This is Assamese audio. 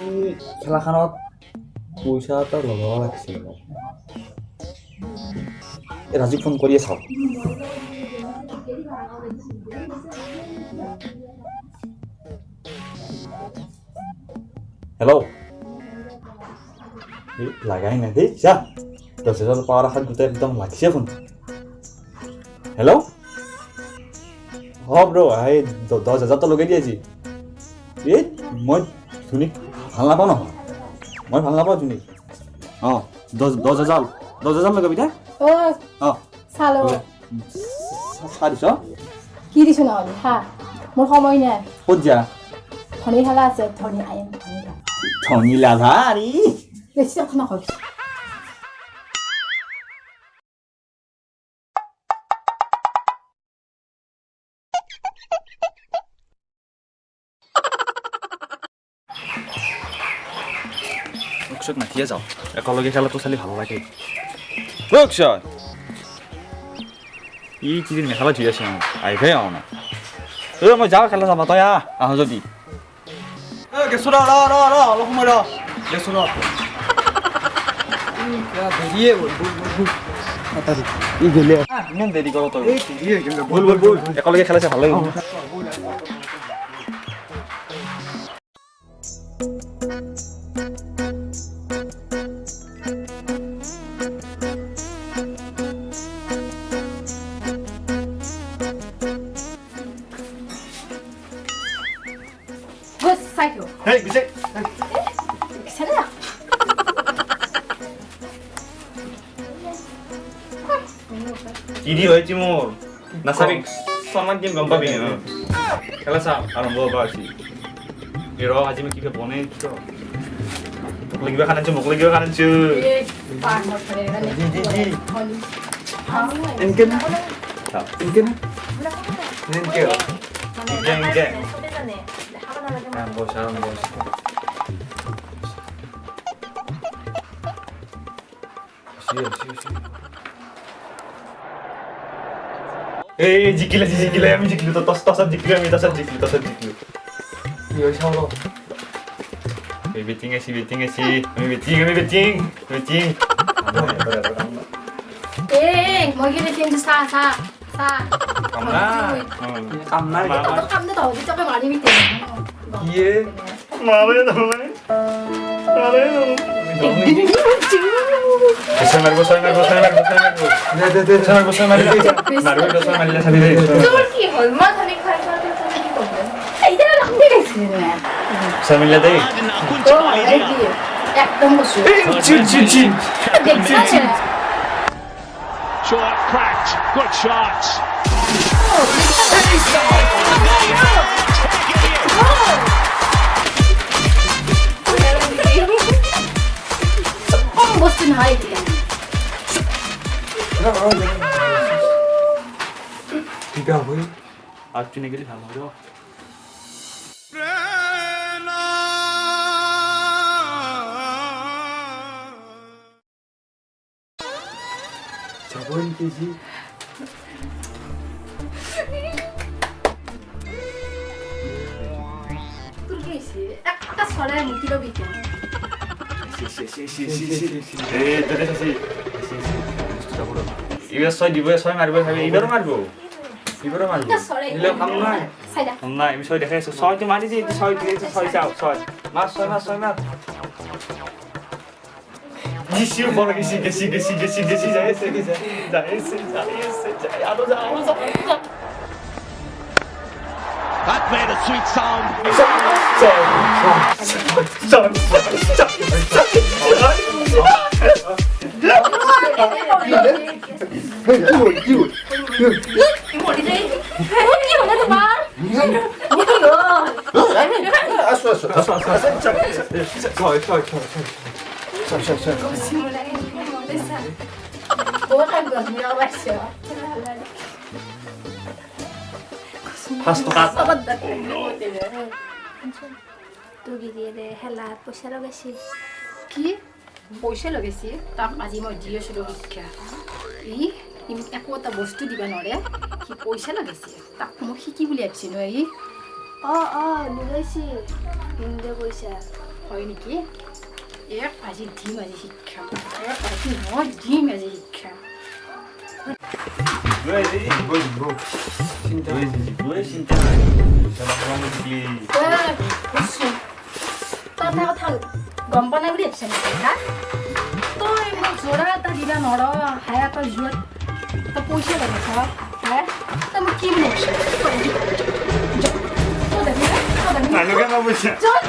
এই খেলাখনত পইচা এটা লগাব লাগিছিল মোক। ৰাজুক ফোন কৰিয়ে চাওঁ। হেল্ল', লাগাই নাই দেই যা 10,000 পাৱাৰ আশাত গোটেই একদম লাগিছে ফোন। হেল্ল', হ ব্ৰ এই 10,000টা লগাই দিয়ে আজি। এই মই ধুনীক ভাল নাপাওঁ নহয়, মই ভাল নাপাওঁ ধুনীক। অঁ 10,000 লগাবি দে। অঁ চালো চাহ দিছ কি দিছো নহ'লে হা মোৰ সময় নাই। ক'ত যা ধনী খেলা আছে ধনী আইন ধনী ধনী লাভা আৰি বেছি কথা নকবি। অক্ষত নাঠিয়ে যাওঁ, একেলগে খেলাটো চালি ভাল লাগে। অক্ষয় ই কিদিন মেখেলা ধুই আছে আহিবাই আহো না। মই যাওঁ খেলা যাবা, তই আহ যদি। গেছো অলপ সময় ৰ গেছো ইমান দেৰি কৰ তই। বল একেলগে খেলাইছে ভাল লাগিব। চাইটো কি দি হয়েছে মোর নাচাবি সমান দিন গম পাবি না খেলা চা আরম্ভ হবা আছি এর আজি আমি কিভাবে বনাই তো মোক লাগিব খানাছো এনকে এই জিকিলে আমি জিকিলো তো তছত জিকিলো আমি তছত জিকিলো কি হইছে হলো এই বেটিং আছি আমি বেটিং এই মই কি বেটিং চা কামনা কামনে তো হবি তোকে মারি মিতে ইয়ে মারে না Saya margo. কি হল মা খালি খাই কি করবে এইটা রাখতে গেছি না Saya milih deh. একদম বসে Cin. দেখছেন Shot cracked. Good shot. বসতে নাই Tiga boy. Aku nih gini sama dong. Cobain sih. তোর কি হইছে একটা ছড়ায় মুতিলো বিকেন Eh, terus sih. Ibu saya marbo, ibu marbo. Ini kamu nggak? সাইডা Nggak, ibu saya deh, saya cuma di sini, saya jauh. Mas. Gisiu bora gisi. That made a sweet sound. কি হলো তোমার কি পইচা লগাইছি তাক আজি মই দি আছিলো শিক্ষা ই একো এটা বস্তু দিবা নৰে সি পইচা লগাইছে তাক মই শিকি বুলি ভাবিছিলো ই লগাইছি হিন্দে পইচা হয় নেকি এক আজি দিম আজি শিক্ষা এক আজি মই দিম আজি শিক্ষা তই কথা গম পোৱা নাই বুলি ভাবিছা নেকি হা তই মোক জোৰা এটা দিবা নৰ হাই এটা জোৰত তই পইচা লাগে হা তই মোক কি বুলি ভাবিছা তই